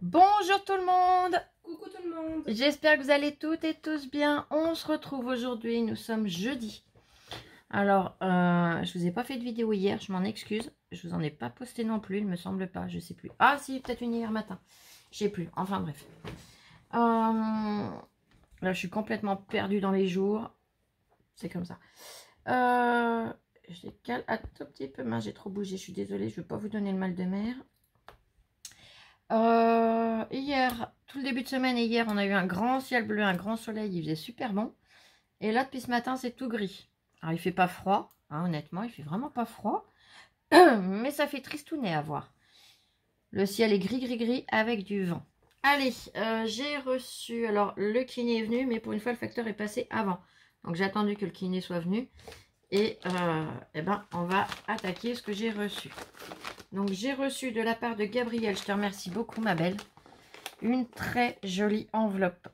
Bonjour tout le monde. Coucou tout le monde. J'espère que vous allez toutes et tous bien. On se retrouve aujourd'hui, nous sommes jeudi. Alors, je vous ai pas fait de vidéo hier, je m'en excuse. Je vous en ai pas posté non plus, il me semble pas, je sais plus. Ah si, peut-être une hier matin. Je sais plus, enfin bref. Là, je suis complètement perdue dans les jours. C'est comme ça. Je décale un tout petit peu. Mince, j'ai trop bougé, je suis désolée, je ne veux pas vous donner le mal de mer. Hier, tout le début de semaine et hier, on a eu un grand ciel bleu, un grand soleil, il faisait super bon. Et là, depuis ce matin, c'est tout gris. Alors, il fait pas froid, hein, honnêtement, il fait vraiment pas froid. Mais ça fait tristounet à voir. Le ciel est gris avec du vent. Allez, j'ai reçu, alors le kiné est venu, mais pour une fois, le facteur est passé avant. Donc, j'ai attendu que le kiné soit venu. Et ben, on va attaquer ce que j'ai reçu. Donc, j'ai reçu de la part de Gabrielle, je te remercie beaucoup, ma belle, une très jolie enveloppe.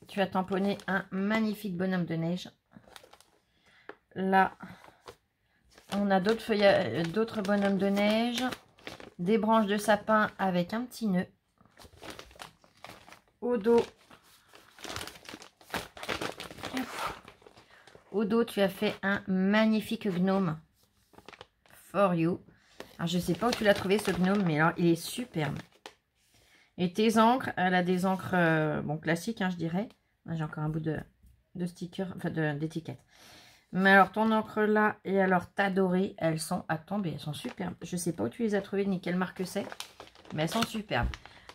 Tu as tamponné un magnifique bonhomme de neige. Là, on a d'autres bonhommes de neige, des branches de sapin avec un petit nœud. Au dos, tu as fait un magnifique gnome. For you. Alors, je ne sais pas où tu l'as trouvé, ce gnome, mais alors, il est superbe. Et tes encres, elle a des encres, bon, classiques, hein, je dirais. J'ai encore un bout de sticker, enfin, d'étiquette. Mais alors, ton encre là, et alors ta dorée, elles sont à tomber. Elles sont superbes. Je ne sais pas où tu les as trouvées, ni quelle marque c'est. Mais elles sont superbes.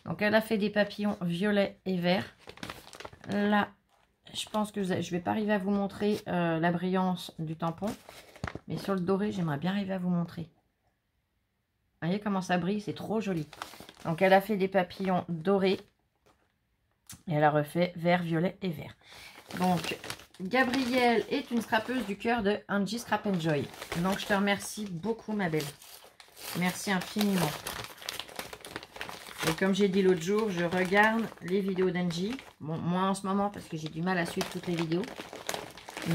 Donc, elle a fait des papillons violets et verts. Là, je pense que je ne vais pas arriver à vous montrer la brillance du tampon. Mais sur le doré, j'aimerais bien arriver à vous montrer. Vous voyez comment ça brille, c'est trop joli. Donc, elle a fait des papillons dorés. Et elle a refait vert, violet et vert. Donc, Gabrielle est une scrapeuse du cœur de Angie Scrap Joy. Donc, je te remercie beaucoup, ma belle. Merci infiniment. Et comme j'ai dit l'autre jour, je regarde les vidéos d'Angie. Bon, moi en ce moment, parce que j'ai du mal à suivre toutes les vidéos.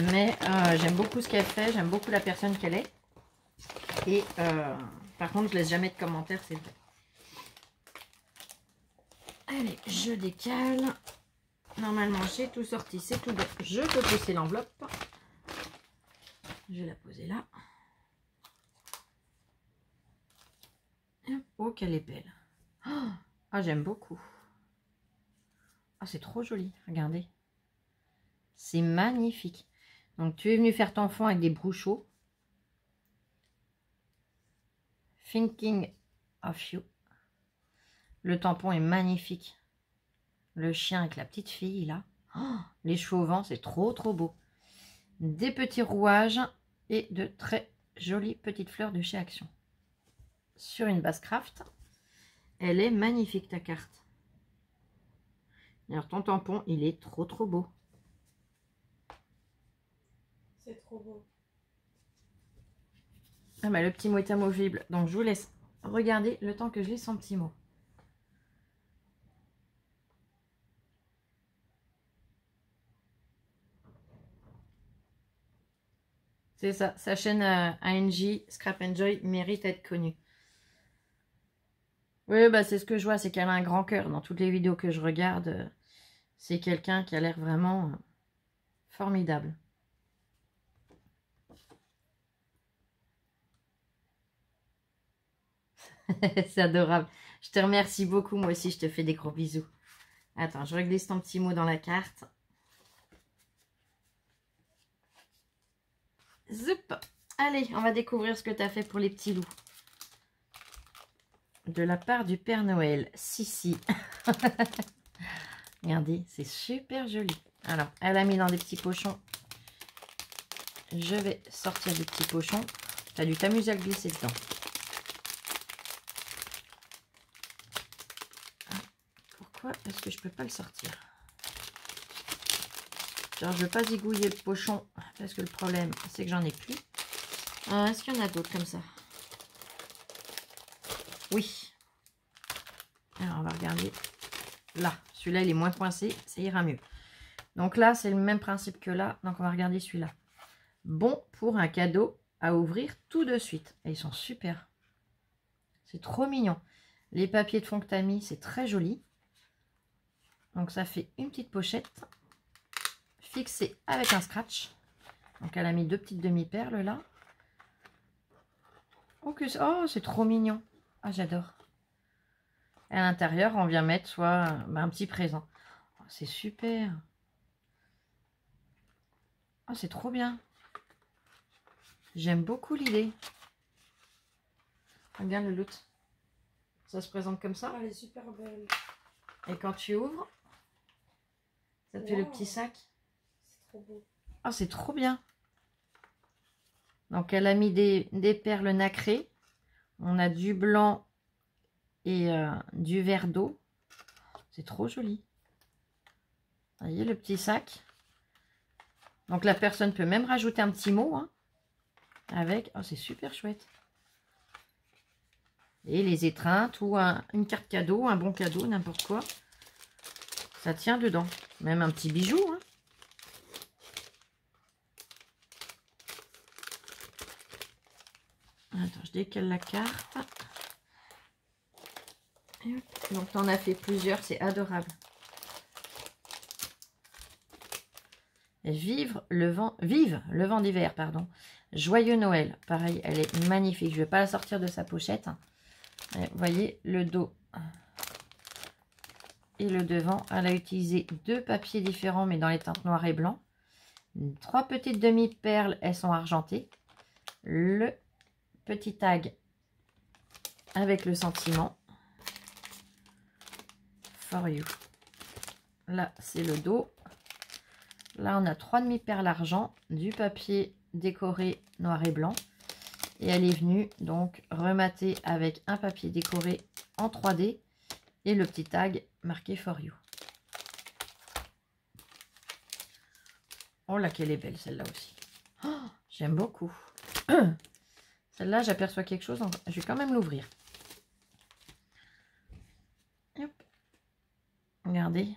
Mais j'aime beaucoup ce qu'elle fait. J'aime beaucoup la personne qu'elle est. Et par contre, je laisse jamais de commentaires, c'est vrai. Allez, je décale. Normalement, j'ai tout sorti, c'est tout bon. Je peux pousser l'enveloppe. Je vais la poser là. Oh, qu'elle est belle. Ah, j'aime beaucoup. Ah, c'est trop joli. Regardez. C'est magnifique. Donc, tu es venu faire ton fond avec des brouchaux. Thinking of you. Le tampon est magnifique. Le chien avec la petite fille, là. Oh, les cheveux au vent, c'est trop beau. Des petits rouages et de très jolies petites fleurs de chez Action. Sur une base craft. Elle est magnifique, ta carte. Alors, ton tampon, il est trop beau. C'est trop beau. Ah bah, le petit mot est amovible. Donc, je vous laisse regarder le temps que je lis son petit mot. C'est ça, sa chaîne ANJ Scrap Joy mérite d'être connue. Oui, bah c'est ce que je vois, c'est qu'elle a un grand cœur. Dans toutes les vidéos que je regarde, c'est quelqu'un qui a l'air vraiment formidable. C'est adorable. Je te remercie beaucoup, moi aussi, je te fais des gros bisous. Attends, je reglisse ton petit mot dans la carte. Zoup. Allez, on va découvrir ce que tu as fait pour les petits loups. De la part du Père Noël. Si. Regardez, c'est super joli. Alors, elle a mis dans des petits pochons. Je vais sortir des petits pochons. Tu as dû t'amuser à le glisser dedans. Pourquoi est-ce que je peux pas le sortir? Genre, je veux pas zigouiller le pochon parce que le problème, c'est que j'en ai plus. Est-ce qu'il y en a d'autres comme ça? Oui. Alors, on va regarder. Là, celui-là, il est moins coincé. Ça ira mieux. Donc là, c'est le même principe que là. Donc, on va regarder celui-là. Bon pour un cadeau à ouvrir tout de suite. Et ils sont super. C'est trop mignon. Les papiers de fond que tu as mis, c'est très joli. Donc ça fait une petite pochette fixée avec un scratch. Donc elle a mis 2 petites demi-perles là. Oh, oh c'est trop mignon. Ah, j'adore. Et à l'intérieur, on vient mettre soit un petit présent. Oh, c'est super. Oh, c'est trop bien. J'aime beaucoup l'idée. Regarde le loot. Ça se présente comme ça. Elle est super belle. Et quand tu ouvres, ça te fait le petit sac. C'est trop beau. Oh, c'est trop bien. Donc, elle a mis des perles nacrées. On a du blanc et du vert d'eau. C'est trop joli. Vous voyez le petit sac. Donc, la personne peut même rajouter un petit mot. Hein, avec. Oh, c'est super chouette. Et les étreintes ou une carte cadeau, un bon cadeau, n'importe quoi. Ça tient dedans. Même un petit bijou. Hein. Attends, je décale la carte. Donc, tu en as fait plusieurs. C'est adorable. Et vive le vent d'hiver, pardon. Joyeux Noël. Pareil, elle est magnifique. Je ne vais pas la sortir de sa pochette. Vous voyez le dos et le devant. Elle a utilisé 2 papiers différents, mais dans les teintes noir et blanc. 3 petites demi-perles, elles sont argentées. Le petit tag avec le sentiment. For you. Là, c'est le dos. Là, on a 3 demi-perles argent, du papier décoré noir et blanc. Et elle est venue donc remater avec un papier décoré en 3D et le petit tag marqué For You. Oh là, qu'elle est belle celle-là aussi. Oh, j'aime beaucoup. Celle-là, j'aperçois quelque chose. Je vais quand même l'ouvrir. Regardez.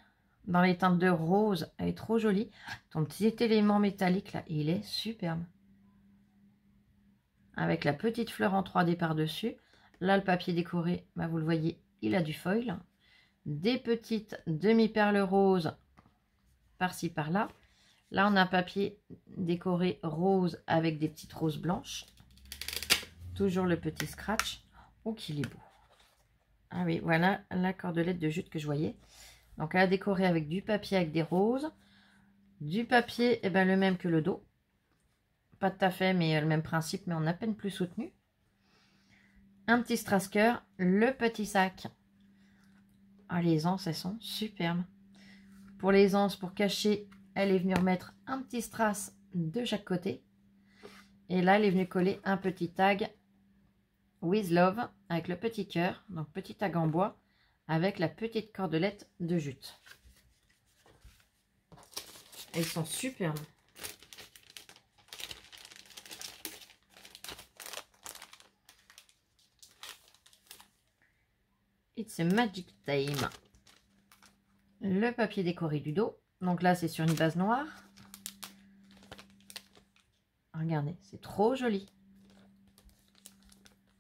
Dans les teintes de rose, elle est trop jolie. Ton petit élément métallique là, il est superbe. Avec la petite fleur en 3D par-dessus. Là, le papier décoré, bah, vous le voyez, il a du foil. Des petites demi-perles roses par-ci, par-là. Là, on a un papier décoré rose avec des petites roses blanches. Toujours le petit scratch. Oh, qu'il est beau. Ah oui, voilà la cordelette de jute que je voyais. Donc, elle a décoré avec du papier avec des roses. Du papier, eh ben, le même que le dos. Pas tout à fait, mais le même principe, mais en à peine plus soutenu. Un petit strass-cœur, le petit sac. Ah, les anses, elles sont superbes. Pour les anses, pour cacher, elle est venue remettre un petit strass de chaque côté. Et là, elle est venue coller un petit tag With Love avec le petit cœur. Donc, petit tag en bois avec la petite cordelette de jute. Elles sont superbes. It's a magic time. Le papier décoré du dos. Donc là, c'est sur une base noire. Regardez, c'est trop joli.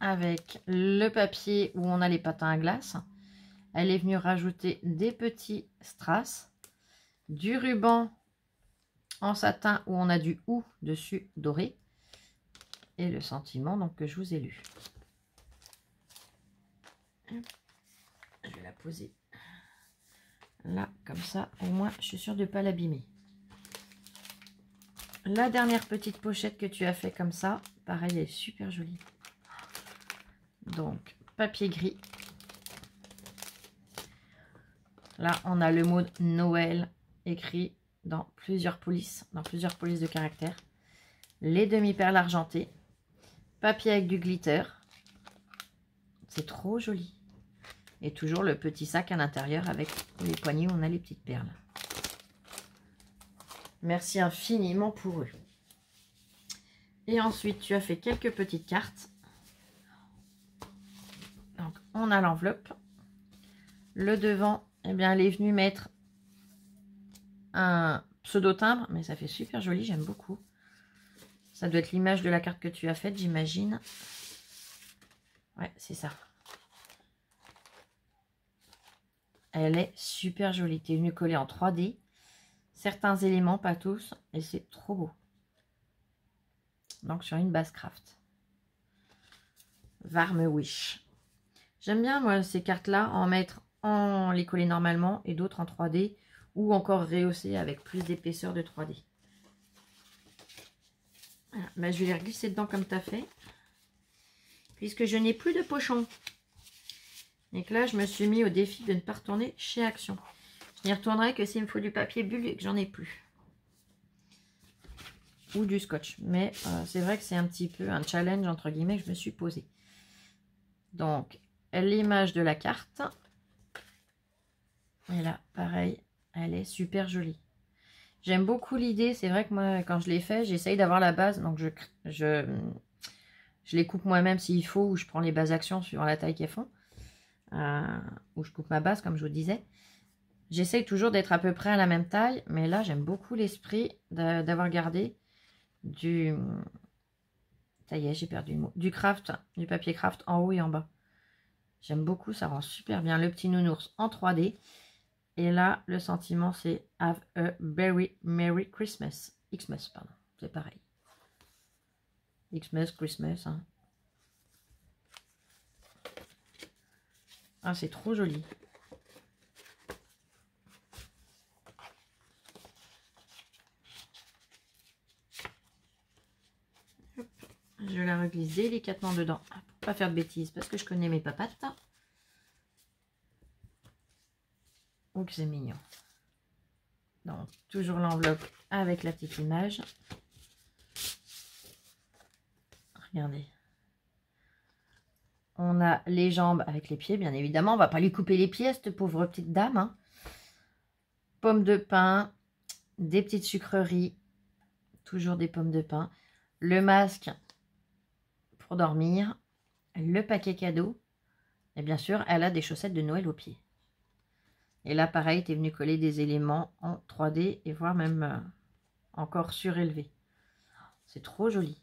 Avec le papier où on a les patins à glace. Elle est venue rajouter des petits strass. Du ruban en satin où on a du ou dessus doré. Et le sentiment donc que je vous ai lu. Je vais la poser là, comme ça, au moins, je suis sûre de ne pas l'abîmer. La dernière petite pochette que tu as fait comme ça, pareil, elle est super jolie. Donc, papier gris. Là, on a le mot Noël écrit dans plusieurs polices de caractères. Les demi-perles argentées. Papier avec du glitter. C'est trop joli. Et toujours le petit sac à l'intérieur avec les poignées où on a les petites perles. Merci infiniment pour eux. Et ensuite, tu as fait quelques petites cartes. Donc, on a l'enveloppe. Le devant, eh bien, elle est venue mettre un pseudo-timbre, mais ça fait super joli, j'aime beaucoup. Ça doit être l'image de la carte que tu as faite, j'imagine. Ouais, c'est ça. Elle est super jolie. Tu es venu coller en 3D. Certains éléments, pas tous. Et c'est trop beau. Donc sur une base craft. Warm Wish. J'aime bien moi ces cartes-là, les coller normalement et d'autres en 3D. Ou encore rehausser avec plus d'épaisseur de 3D. Voilà. Ben, je vais les reglisser dedans comme tu as fait. Puisque je n'ai plus de pochon. Et que là, je me suis mis au défi de ne pas retourner chez Action. Je n'y retournerai que s'il me faut du papier bulle et que j'en ai plus. Ou du scotch. Mais c'est vrai que c'est un petit peu un challenge, entre guillemets, que je me suis posé. Donc, l'image de la carte. Et là, pareil, elle est super jolie. J'aime beaucoup l'idée. C'est vrai que moi, quand je l'ai fait, j'essaye d'avoir la base. Donc, je les coupe moi-même s'il faut. Ou je prends les bases actions suivant la taille qu'elles font. Ou je coupe ma base, comme je vous disais. J'essaye toujours d'être à peu près à la même taille. Mais là, j'aime beaucoup l'esprit d'avoir gardé du... Ça y est, j'ai perdu le mot. Du craft, du papier craft en haut et en bas. J'aime beaucoup, ça rend super bien le petit nounours en 3D. Et là, le sentiment, c'est Have a very Merry Christmas. Xmas, pardon. C'est pareil. Xmas, Christmas. Hein. Ah, c'est trop joli. Hop. Je la reglisse délicatement dedans. Pour pas faire de bêtises, parce que je connais mes papates. Oh, que c'est mignon. Donc, toujours l'enveloppe avec la petite image. Regardez. On a les jambes avec les pieds, bien évidemment. On va pas lui couper les pieds, cette pauvre petite dame. Hein. Pommes de pin, des petites sucreries. Toujours des pommes de pin. Le masque pour dormir. Le paquet cadeau. Et bien sûr, elle a des chaussettes de Noël aux pieds. Et là, pareil, tu es venu coller des éléments en 3D et voire même encore surélevé. C'est trop joli.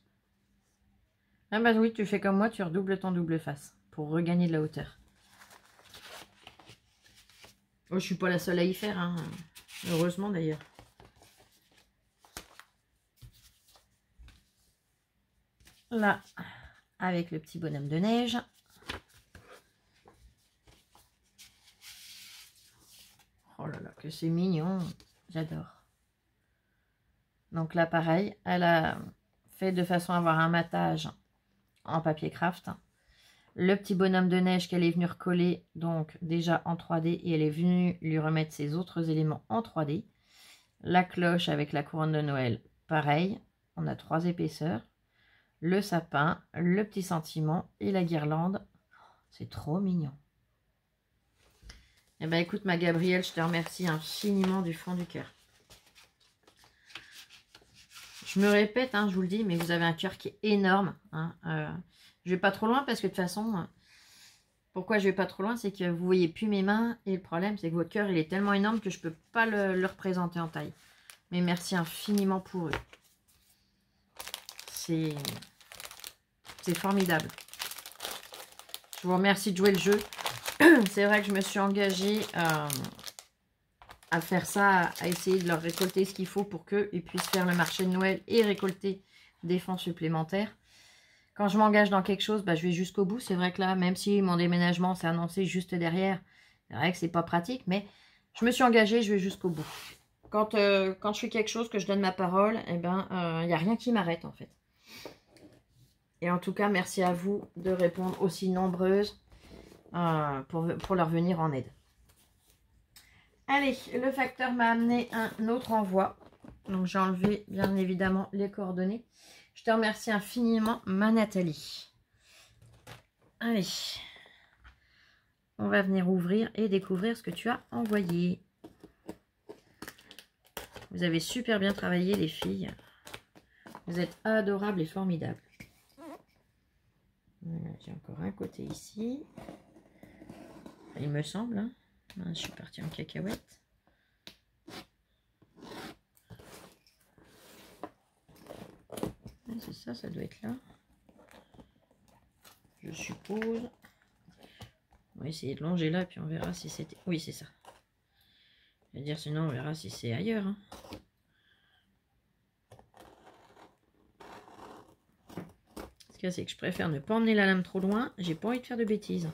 Ah bah oui, tu fais comme moi, tu redoubles ton double face pour regagner de la hauteur. Oh, je suis pas la seule à y faire, hein. Heureusement d'ailleurs. Là, avec le petit bonhomme de neige. Oh là là, que c'est mignon. J'adore. Donc là, pareil, elle a fait de façon à avoir un matage en papier craft. Le petit bonhomme de neige qu'elle est venue recoller, donc déjà en 3D, et elle est venue lui remettre ses autres éléments en 3D. La cloche avec la couronne de Noël, pareil. On a 3 épaisseurs. Le sapin, le petit sentiment et la guirlande. C'est trop mignon. Eh bien, écoute, ma Gabrielle, je te remercie infiniment du fond du cœur. Je me répète, hein, je vous le dis, mais vous avez un cœur qui est énorme. Hein, je vais pas trop loin parce que de toute façon, pourquoi je vais pas trop loin, c'est que vous voyez plus mes mains. Et le problème, c'est que votre cœur, il est tellement énorme que je peux pas le représenter en taille. Mais merci infiniment pour eux. C'est formidable. Je vous remercie de jouer le jeu. C'est vrai que je me suis engagée à faire ça, à essayer de leur récolter ce qu'il faut pour qu'ils puissent faire le marché de Noël et récolter des fonds supplémentaires. Quand je m'engage dans quelque chose, bah, je vais jusqu'au bout. C'est vrai que là, même si mon déménagement s'est annoncé juste derrière, c'est vrai que c'est pas pratique, mais je me suis engagée, je vais jusqu'au bout. Quand je fais quelque chose, que je donne ma parole, eh ben, il n'y a rien qui m'arrête en fait. Et en tout cas, merci à vous de répondre aussi nombreuses pour leur venir en aide. Allez, le facteur m'a amené un autre envoi. Donc, j'ai enlevé, bien évidemment, les coordonnées. Je te remercie infiniment, ma Nathalie. Allez. On va venir ouvrir et découvrir ce que tu as envoyé. Vous avez super bien travaillé, les filles. Vous êtes adorables et formidables. Voilà, j'ai encore un côté ici. Il me semble. Hein. Je suis partie en cacahuète. C'est ça, ça doit être là. Je suppose. On va essayer de longer là, puis on verra si c'était... Oui, c'est ça. Je veux dire, sinon on verra si c'est ailleurs. Hein. Ce qu'il y a, c'est que je préfère ne pas emmener la lame trop loin. J'ai pas envie de faire de bêtises.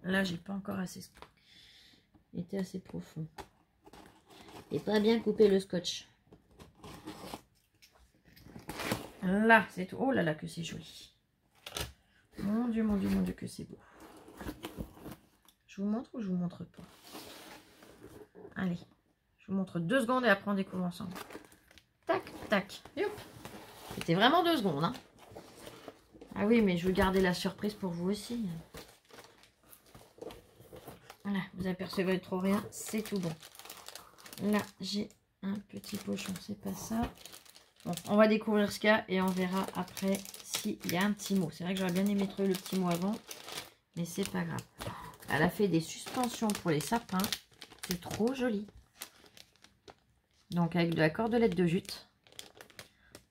Là, j'ai pas encore été assez profond. Et pas bien coupé le scotch. Là, c'est tout. Oh là là, que c'est joli. Mon Dieu, mon Dieu, mon Dieu, que c'est beau. Je vous montre ou je vous montre pas? Allez, je vous montre 2 secondes et après on découvre ensemble. Tac, tac. Yop. C'était vraiment 2 secondes. Hein. Ah oui, mais je veux garder la surprise pour vous aussi. Voilà, vous apercevez trop rien, c'est tout bon. Là, j'ai un petit pochon, c'est pas ça. Bon, on va découvrir ce qu'il y a et on verra après s'il y a un petit mot. C'est vrai que j'aurais bien aimé trouver le petit mot avant, mais c'est pas grave. Elle a fait des suspensions pour les sapins. C'est trop joli. Donc avec de la cordelette de jute.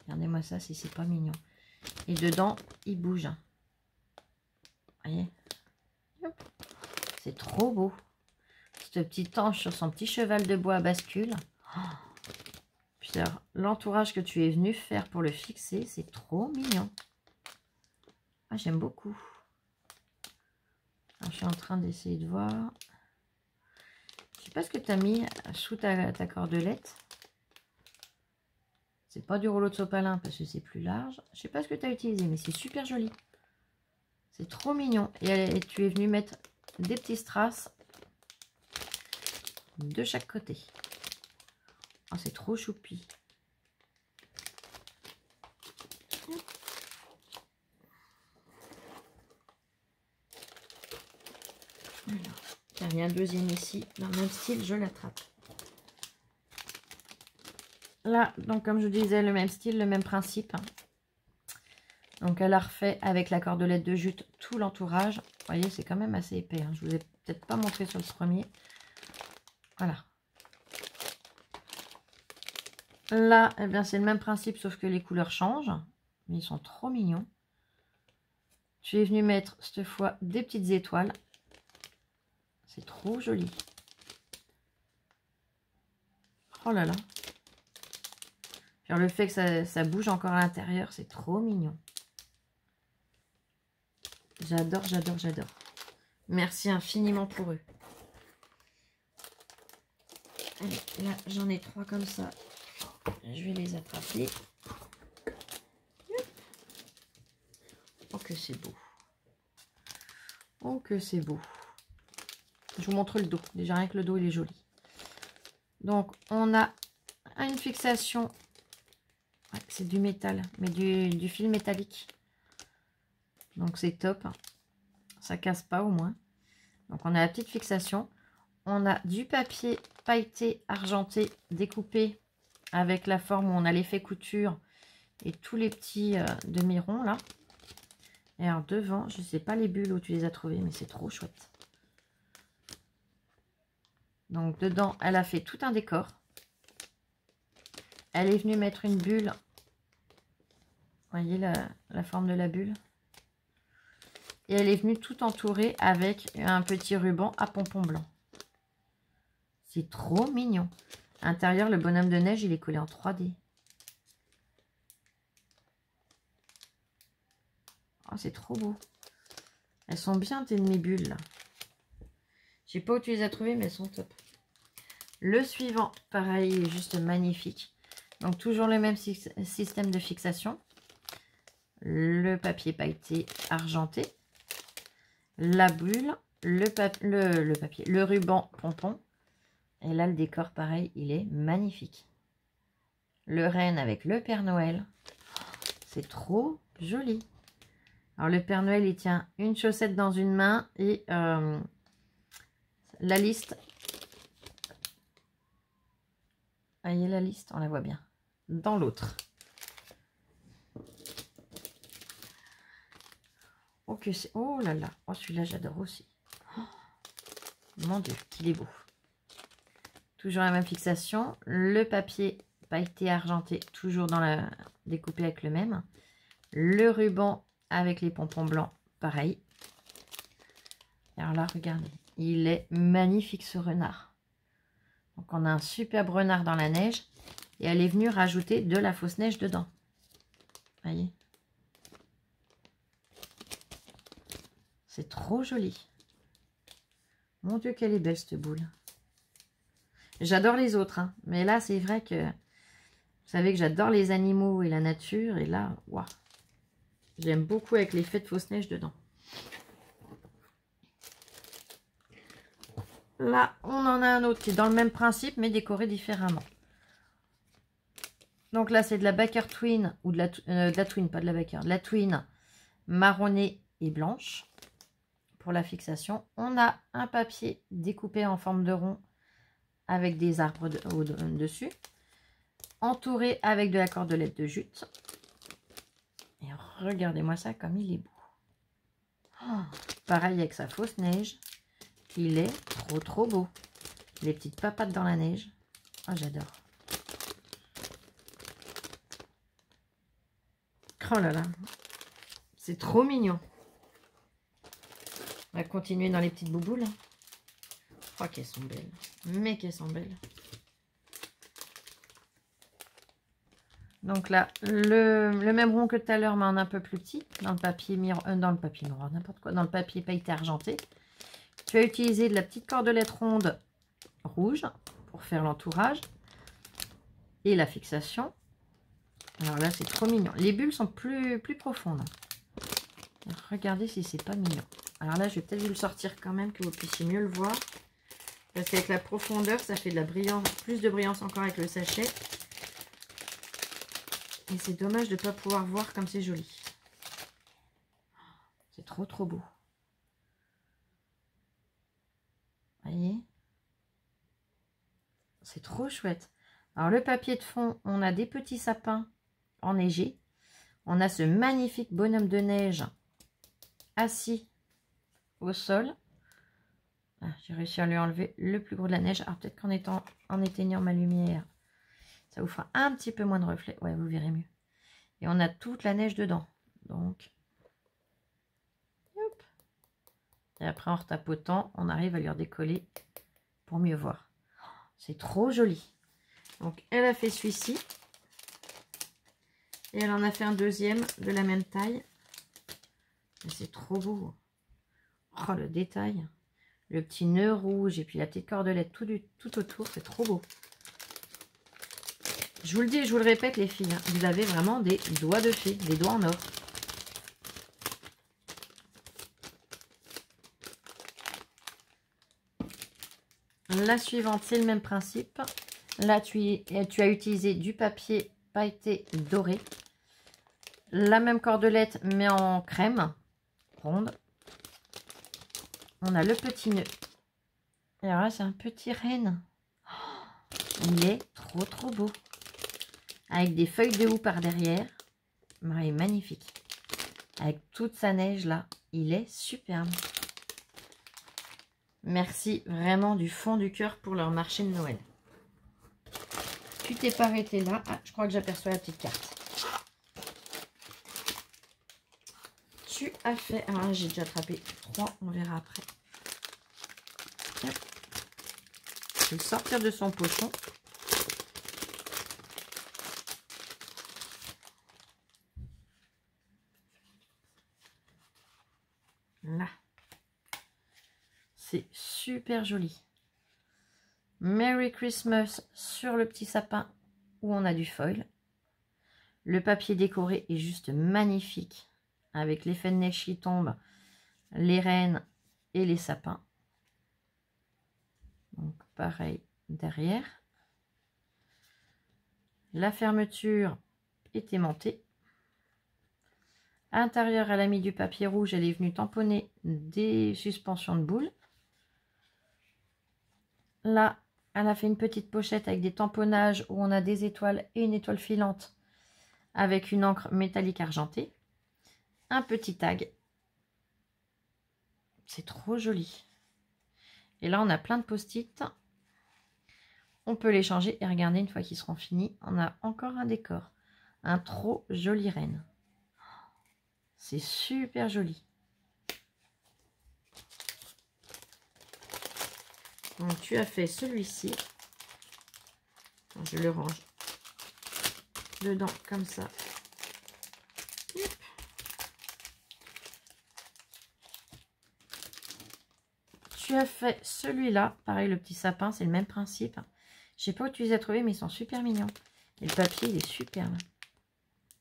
Regardez-moi ça si c'est pas mignon. Et dedans, il bouge. Vous voyez? C'est trop beau. Cette petite ange sur son petit cheval de bois à bascule. Oh. Puis l'entourage que tu es venu faire pour le fixer, c'est trop mignon. Ah, j'aime beaucoup. Alors, je suis en train d'essayer de voir. Je sais pas ce que tu as mis sous ta cordelette. C'est pas du rouleau de sopalin parce que c'est plus large. Je sais pas ce que tu as utilisé, mais c'est super joli. C'est trop mignon. Et tu es venu mettre des petits strass de chaque côté. Oh, c'est trop choupi. Alors, il y a un deuxième ici, dans le même style, je l'attrape. Là, donc comme je disais, le même style, le même principe. Donc elle a refait avec la cordelette de jute tout l'entourage. Vous voyez, c'est quand même assez épais. Hein. Je vous ai peut-être pas montré sur le premier. Voilà. Là, eh bien, c'est le même principe, sauf que les couleurs changent. Mais ils sont trop mignons. Je suis venue mettre cette fois des petites étoiles. C'est trop joli. Oh là là. Genre le fait que ça bouge encore à l'intérieur, c'est trop mignon. J'adore, j'adore, j'adore. Merci infiniment pour eux. Allez, là, j'en ai 3 comme ça. Je vais les attraper. Oh, que c'est beau. Oh, que c'est beau. Je vous montre le dos. Déjà, rien que le dos, il est joli. Donc, on a une fixation. Ouais, c'est du métal, mais du fil métallique. Donc, c'est top. Ça casse pas au moins. Donc, on a la petite fixation. On a du papier pailleté argenté découpé avec la forme où on a l'effet couture et tous les petits demi-ronds là. Et alors devant, je sais pas les bulles où tu les as trouvées, mais c'est trop chouette. Donc dedans, elle a fait tout un décor. Elle est venue mettre une bulle. Vous voyez la forme de la bulle. Et elle est venue tout entourer avec un petit ruban à pompon blanc. C'est trop mignon. À l'intérieur, le bonhomme de neige, il est collé en 3D. Oh, c'est trop beau. Elles sont bien tes mes bulles là. Je sais pas où tu les as trouvées, mais elles sont top. Le suivant, pareil, il est juste magnifique. Donc toujours le même système de fixation. Le papier pailleté argenté. La bulle. Le ruban pompon. Et là, le décor, pareil, il est magnifique. Le renne avec le Père Noël. C'est trop joli. Alors, le Père Noël, il tient une chaussette dans une main et la liste. Vous voyez la liste? On la voit bien. Dans l'autre. Ok, oh là là. Oh, celui-là, j'adore aussi. Oh, mon Dieu, qu'il est beau. Toujours la même fixation. Le papier pailleté argenté, toujours dans la découpé avec le même. Le ruban avec les pompons blancs, pareil. Alors là, regardez, il est magnifique ce renard. Donc on a un superbe renard dans la neige. Et elle est venue rajouter de la fausse neige dedans. Voyez. C'est trop joli. Mon Dieu, qu'elle est belle cette boule. J'adore les autres, hein, mais là, c'est vrai que... Vous savez que j'adore les animaux et la nature. Et là, waouh. J'aime beaucoup avec l'effet de fausse neige dedans. Là, on en a un autre qui est dans le même principe, mais décoré différemment. Donc là, c'est de la Baker Twin, ou de la Twin, pas de la Baker, de la Twin marronnée et blanche. Pour la fixation, on a un papier découpé en forme de rond avec des arbres dessus, entouré avec de la cordelette de jute. Et regardez-moi ça comme il est beau. Oh, pareil avec sa fausse neige. Il est trop beau. Les petites papates dans la neige. Oh, j'adore. Oh là là. C'est trop mignon. On va continuer dans les petites bouboules. Oh, qu'elles sont belles. Mais qu'elles sont belles. Donc là, le même rond que tout à l'heure, mais en un peu plus petit. Dans le papier miroir, n'importe quoi. Dans le papier pailleté argenté. Tu as utilisé de la petite cordelette ronde rouge pour faire l'entourage. Et la fixation. Alors là, c'est trop mignon. Les bulles sont plus profondes. Regardez si c'est pas mignon. Alors là, je vais peut-être vous le sortir quand même, que vous puissiez mieux le voir. Parce qu'avec la profondeur, ça fait de la brillance, plus de brillance encore avec le sachet. Et c'est dommage de ne pas pouvoir voir comme c'est joli. C'est trop beau. Voyez? C'est trop chouette. Alors le papier de fond, on a des petits sapins enneigés. On a ce magnifique bonhomme de neige assis au sol. Ah, j'ai réussi à lui enlever le plus gros de la neige. Alors peut-être qu'en éteignant ma lumière, ça vous fera un petit peu moins de reflets. Ouais, vous verrez mieux. Et on a toute la neige dedans. Donc, hop. Et après en retapotant, on arrive à lui redécoller pour mieux voir. C'est trop joli. Donc elle a fait celui-ci. Et elle en a fait un deuxième de la même taille. C'est trop beau. Oh, le détail. Le petit nœud rouge et puis la petite cordelette tout autour. C'est trop beau. Je vous le dis et je vous le répète les filles. Hein, vous avez vraiment des doigts de fée. Des doigts en or. La suivante, c'est le même principe. Là, tu as utilisé du papier pailleté doré. La même cordelette, mais en crème ronde. On a le petit nœud. Et alors là, c'est un petit renne. Oh, il est trop beau. Avec des feuilles de houx par derrière. Il est magnifique. Avec toute sa neige là. Il est superbe. Merci vraiment du fond du cœur pour leur marché de Noël. Tu t'es pas arrêté là. Ah, je crois que j'aperçois la petite carte. Tu as fait... Alors là, j'ai déjà attrapé 3. On verra après. Je vais le sortir de son pochon. Là. C'est super joli. Merry Christmas sur le petit sapin où on a du foil. Le papier décoré est juste magnifique. Avec l'effet de neige qui tombe, les rennes et les sapins. Donc pareil derrière. La fermeture est aimantée. À l'intérieur, elle a mis du papier rouge. Elle est venue tamponner des suspensions de boules. Là, elle a fait une petite pochette avec des tamponnages où on a des étoiles et une étoile filante avec une encre métallique argentée. Un petit tag. C'est trop joli. Et là, on a plein de post-it. on peut les changer et regarder une fois qu'ils seront finis. On a encore un décor. Un trop joli renne. C'est super joli. Donc tu as fait celui-ci. Je le range dedans comme ça. Yep. Tu as fait celui-là. Pareil, le petit sapin, c'est le même principe. Je sais pas où tu les as trouvés, mais ils sont super mignons. Et le papier, il est superbe.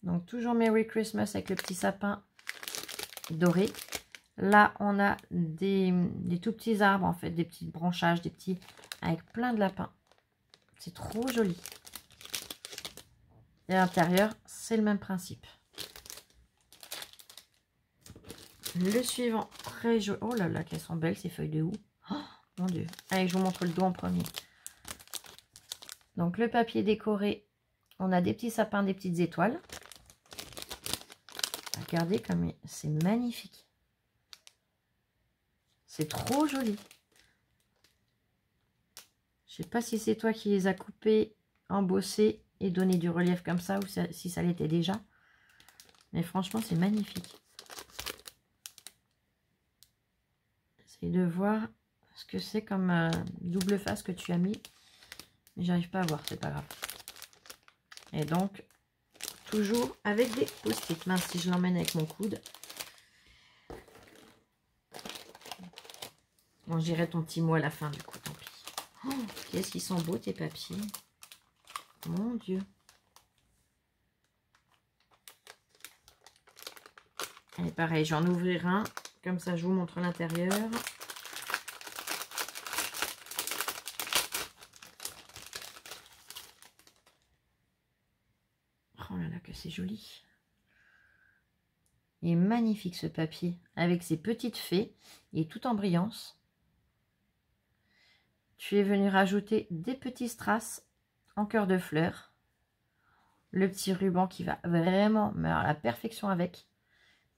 Donc toujours Merry Christmas avec le petit sapin doré. Là, on a des tout petits arbres, en fait, des petits branchages, des petits, avec plein de lapins. C'est trop joli. Et à l'intérieur, c'est le même principe. Le suivant, très joli. Oh là là, qu'elles sont belles ces feuilles de houx. Oh, mon Dieu. Allez, je vous montre le dos en premier. Donc, le papier décoré, on a des petits sapins, des petites étoiles. Regardez comme c'est magnifique. C'est trop joli. Je sais pas si c'est toi qui les as coupés, embossés et donné du relief comme ça, ou si ça l'était déjà. Mais franchement, c'est magnifique. J'essaie de voir ce que c'est comme double face que tu as mis. Mais j'arrive pas à voir, c'est pas grave. Et donc, toujours avec des post-it. Mince, si je l'emmène avec mon coude. Bon, je dirai ton petit mot à la fin, du coup, tant pis. Oh, qu'est-ce qu'ils sont beaux, tes papiers. Mon Dieu. Et pareil, j'en ouvrirai un. Comme ça, je vous montre l'intérieur. Oh là là, que c'est joli. Il est magnifique, ce papier. Avec ses petites fées. Il est tout en brillance. Tu es venu rajouter des petits strass en cœur de fleurs. Le petit ruban qui va vraiment à la perfection avec.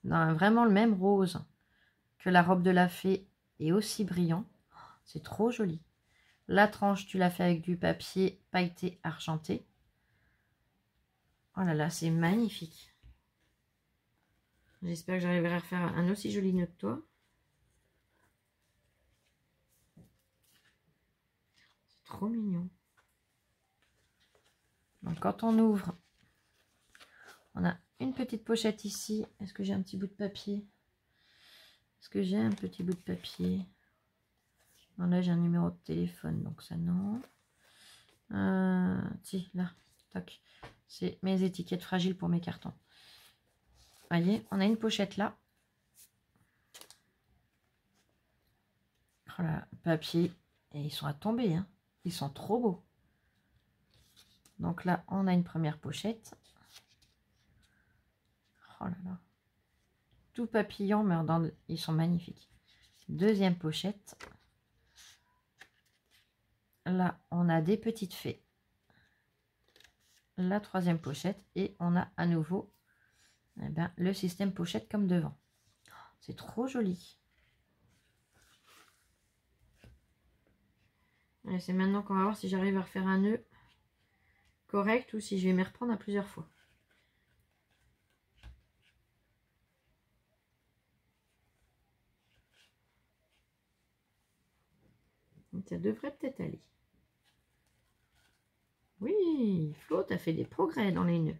Dans vraiment le même rose que la robe de la fée et aussi brillant. C'est trop joli. La tranche, tu l'as fait avec du papier pailleté argenté. Oh là là, c'est magnifique. J'espère que j'arriverai à refaire un aussi joli nœud que toi. C'est trop mignon. Donc quand on ouvre, on a une petite pochette ici. Est-ce que j'ai un petit bout de papier? Est-ce que j'ai un petit bout de papier? Non, là j'ai un numéro de téléphone, donc ça non. Si, là, toc. C'est mes étiquettes fragiles pour mes cartons. Voyez, on a une pochette là. Voilà, papier. Et ils sont à tomber, hein. Ils sont trop beaux. Donc là, on a une première pochette. Oh là là. Tout papillon, mais ils sont magnifiques. Deuxième pochette. Là, on a des petites fées. La troisième pochette. Et on a à nouveau le système pochette comme devant. C'est trop joli. C'est maintenant qu'on va voir si j'arrive à refaire un nœud correct ou si je vais m'y reprendre à plusieurs fois. Donc, ça devrait peut-être aller. Oui, Flo, tu as fait des progrès dans les nœuds.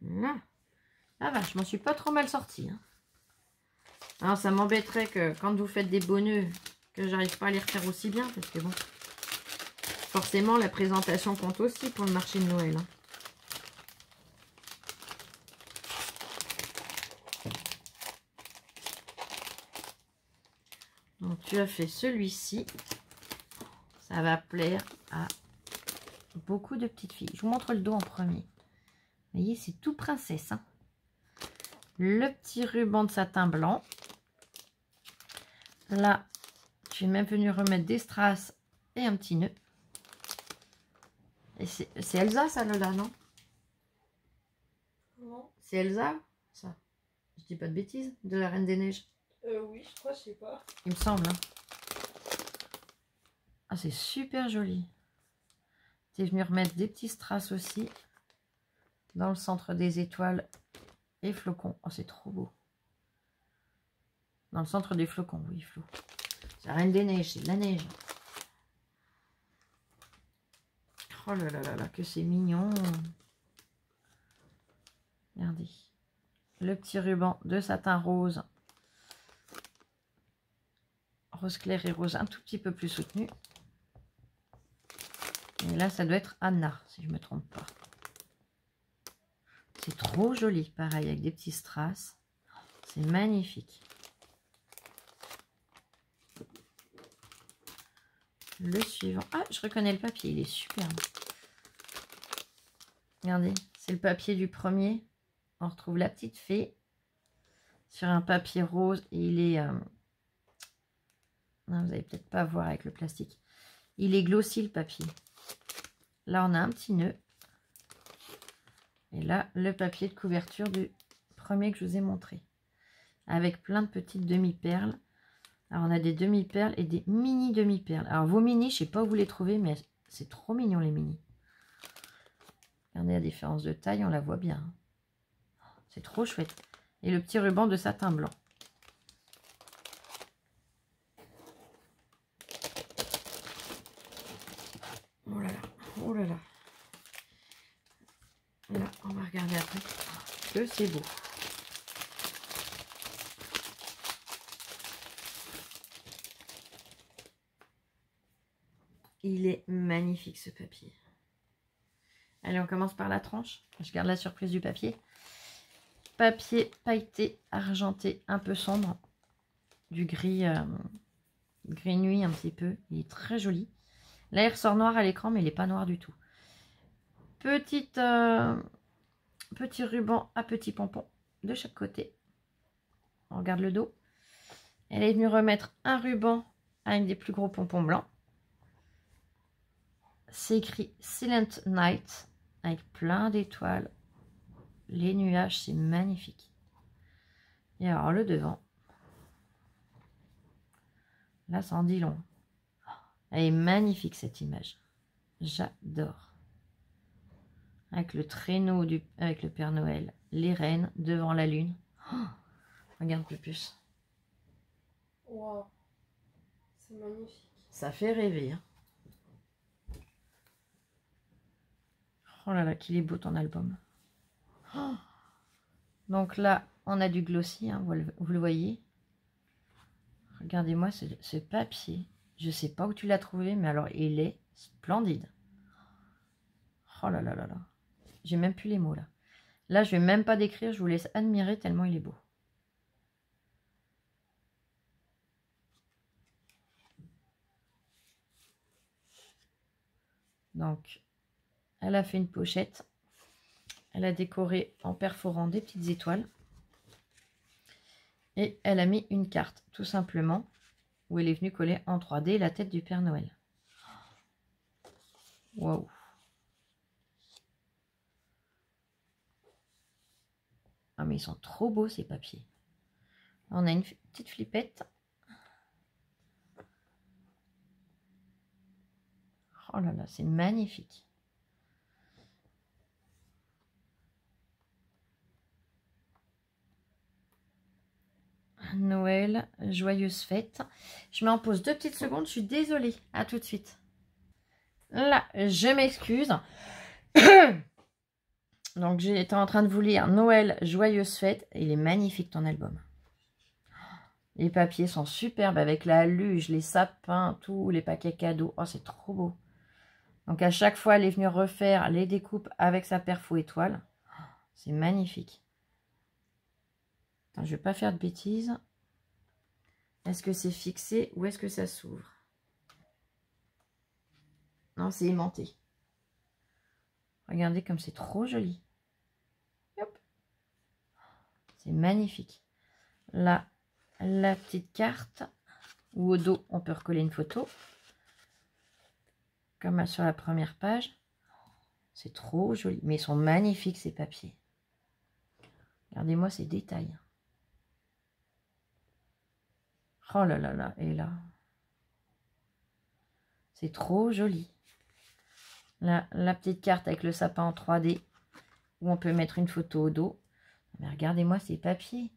Là. Ah vache, je m'en suis pas trop mal sortie. Hein. Alors, ça m'embêterait que quand vous faites des beaux nœuds, que j'arrive pas à les refaire aussi bien. Parce que bon, forcément, la présentation compte aussi pour le marché de Noël. Hein. Donc, tu as fait celui-ci. Ça va plaire à beaucoup de petites filles. Je vous montre le dos en premier. Vous voyez, c'est tout princesse. Hein. Le petit ruban de satin blanc. Là, je suis même venue remettre des strass et un petit nœud. Et c'est Elsa, ça, Lola, non? Non. C'est Elsa, ça. Je dis pas de bêtises, de la Reine des Neiges. Oui, je crois, je sais pas. Il me semble. Hein. Ah, c'est super joli. Tu es venu remettre des petits strass aussi. Dans le centre des étoiles et flocons. Oh, c'est trop beau. Dans le centre des flocons, oui, Flo. C'est la Reine des Neiges, c'est de la neige. Oh là là là là, que c'est mignon. Regardez. Le petit ruban de satin rose. Rose clair et rose un tout petit peu plus soutenu. Et là, ça doit être Anna, si je ne me trompe pas. C'est trop joli, pareil, avec des petits strass. C'est magnifique. Le suivant. Ah, je reconnais le papier, il est superbe. Regardez, c'est le papier du premier. On retrouve la petite fée sur un papier rose. Et il est... Non, vous n'allez peut-être pas voir avec le plastique. Il est glossy, le papier. Là, on a un petit nœud. Et là, le papier de couverture du premier que je vous ai montré. Avec plein de petites demi-perles. Alors, on a des demi-perles et des mini demi-perles. Alors, vos mini, je ne sais pas où vous les trouvez, mais c'est trop mignon, les mini. Regardez la différence de taille, on la voit bien. C'est trop chouette. Et le petit ruban de satin blanc. Oh là là, oh là là. Là, on va regarder après. Que c'est beau. Il est magnifique ce papier. Allez, on commence par la tranche. Je garde la surprise du papier. Papier pailleté, argenté, un peu sombre. Du gris, gris nuit un petit peu. Il est très joli. Là, il ressort noir à l'écran, mais il n'est pas noir du tout. Petit ruban à petits pompons de chaque côté. On regarde le dos. Elle est venue remettre un ruban avec des plus gros pompons blancs. C'est écrit Silent Night avec plein d'étoiles. Les nuages, c'est magnifique. Et alors le devant. Là, ça en dit long. Elle est magnifique cette image. J'adore. Avec le traîneau avec le Père Noël, les reines devant la lune. Oh, regarde plus. Wow. C'est magnifique. Ça fait rêver. Hein. Oh là là, qu'il est beau ton album. Oh. Donc là, on a du glossy, hein, vous le voyez. Regardez-moi ce papier. Je sais pas où tu l'as trouvé, mais alors il est splendide. Oh là là là là. J'ai même plus les mots là. Là, je vais même pas décrire, je vous laisse admirer tellement il est beau. Donc, elle a fait une pochette. Elle a décoré en perforant des petites étoiles. Et elle a mis une carte, tout simplement, où elle est venue coller en 3D la tête du Père Noël. Waouh! Ah, mais ils sont trop beaux, ces papiers. On a une petite flippette. Oh là là, c'est magnifique. Noël, joyeuse fête. Je m'en pose 2 petites secondes, je suis désolée. À tout de suite. Là, je m'excuse. Donc, j'étais en train de vous lire Noël, joyeuse fête. Il est magnifique ton album. Les papiers sont superbes avec la luge, les sapins, tous les paquets cadeaux. Oh, c'est trop beau. Donc, à chaque fois, elle est venue refaire les découpes avec sa perfo étoile. C'est magnifique. Attends, je ne vais pas faire de bêtises. Est-ce que c'est fixé ou est-ce que ça s'ouvre? Non, c'est aimanté. Regardez comme c'est trop joli. C'est magnifique. Là, la petite carte où au dos, on peut recoller une photo. Comme sur la première page. C'est trop joli. Mais ils sont magnifiques, ces papiers. Regardez-moi ces détails. Oh là là là, et là. C'est trop joli. Là, la petite carte avec le sapin en 3D, où on peut mettre une photo au dos. Mais regardez-moi ces papiers.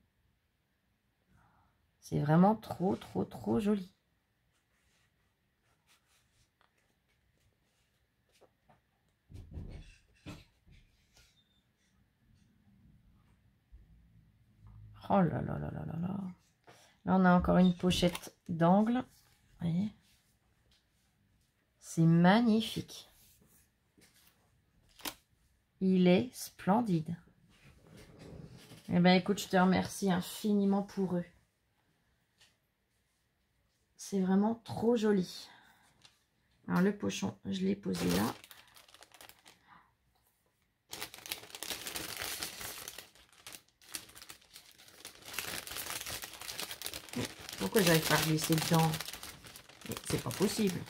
C'est vraiment trop, trop, trop joli. Oh là là là là là là. Là, on a encore une pochette d'angle. Vous voyez? C'est magnifique. Il est splendide. Eh bien, écoute, je te remercie infiniment pour eux. C'est vraiment trop joli. Alors, le pochon, je l'ai posé là. Pourquoi j'arrive pas à glisser dedans? C'est pas possible.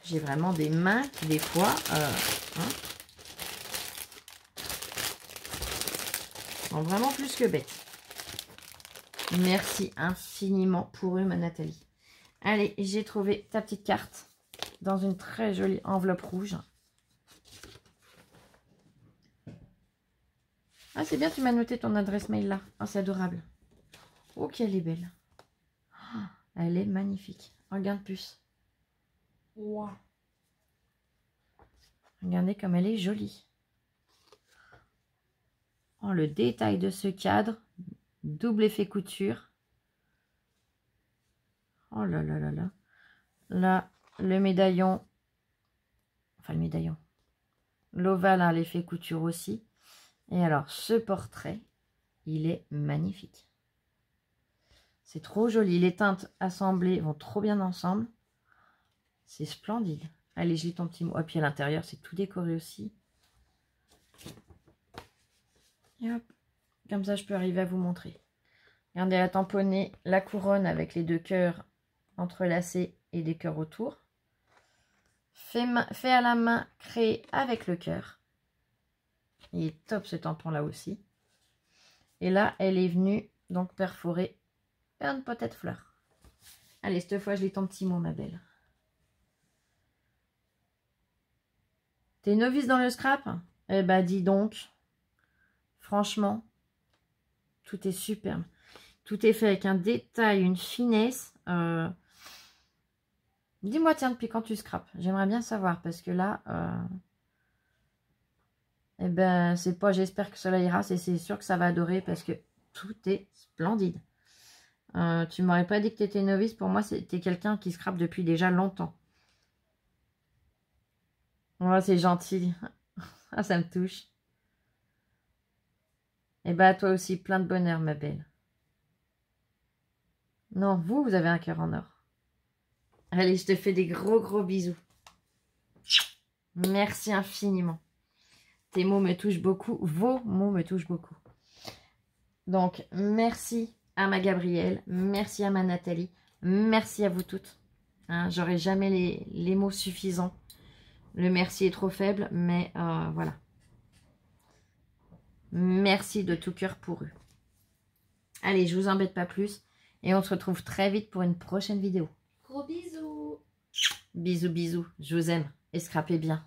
J'ai vraiment des mains qui, des fois, sont vraiment plus que bêtes. Merci infiniment pour eux, ma Nathalie. Allez, j'ai trouvé ta petite carte dans une très jolie enveloppe rouge. Ah, c'est bien, tu m'as noté ton adresse mail là. Oh, c'est adorable. Oh, qu'elle est belle. Oh, elle est magnifique. Regarde plus. Wow. Regardez comme elle est jolie. Oh, le détail de ce cadre. Double effet couture. Oh là là là là. Là, le médaillon. Enfin, le médaillon. L'ovale a l'effet couture aussi. Et alors, ce portrait, il est magnifique. C'est trop joli. Les teintes assemblées vont trop bien ensemble. C'est splendide. Allez, je lis ton petit mot. Et puis à l'intérieur, c'est tout décoré aussi. Et hop. Comme ça, je peux arriver à vous montrer. Regardez, elle a tamponné la couronne avec les 2 cœurs entrelacés et des cœurs autour. Fait à la main, créé avec le cœur. Il est top ce tampon là aussi. Et là, elle est venue donc perforer une potette fleur. Allez, cette fois, je lis ton petit mot, ma belle. T'es novice dans le scrap? Eh ben, dis donc. Franchement, tout est superbe. Tout est fait avec un détail, une finesse. Dis-moi, tiens, depuis quand tu scrapes? J'aimerais bien savoir, parce que là, eh ben, c'est pas, j'espère que cela ira, c'est sûr que ça va adorer, parce que tout est splendide. Tu m'aurais pas dit que tu étais novice, pour moi, c'était quelqu'un qui scrape depuis déjà longtemps. Ouais, c'est gentil. Ah, ça me touche. Et bah, toi aussi, plein de bonheur, ma belle. Non, vous avez un cœur en or. Allez, je te fais des gros, gros bisous. Merci infiniment. Tes mots me touchent beaucoup. Vos mots me touchent beaucoup. Donc, merci à ma Gabrielle. Merci à ma Nathalie. Merci à vous toutes. Hein, j'aurai jamais les mots suffisants. Le merci est trop faible, mais voilà. Merci de tout cœur pour eux. Allez, je vous embête pas plus. Et on se retrouve très vite pour une prochaine vidéo. Gros bisous. Bisous, bisous. Je vous aime. Et scrapez bien.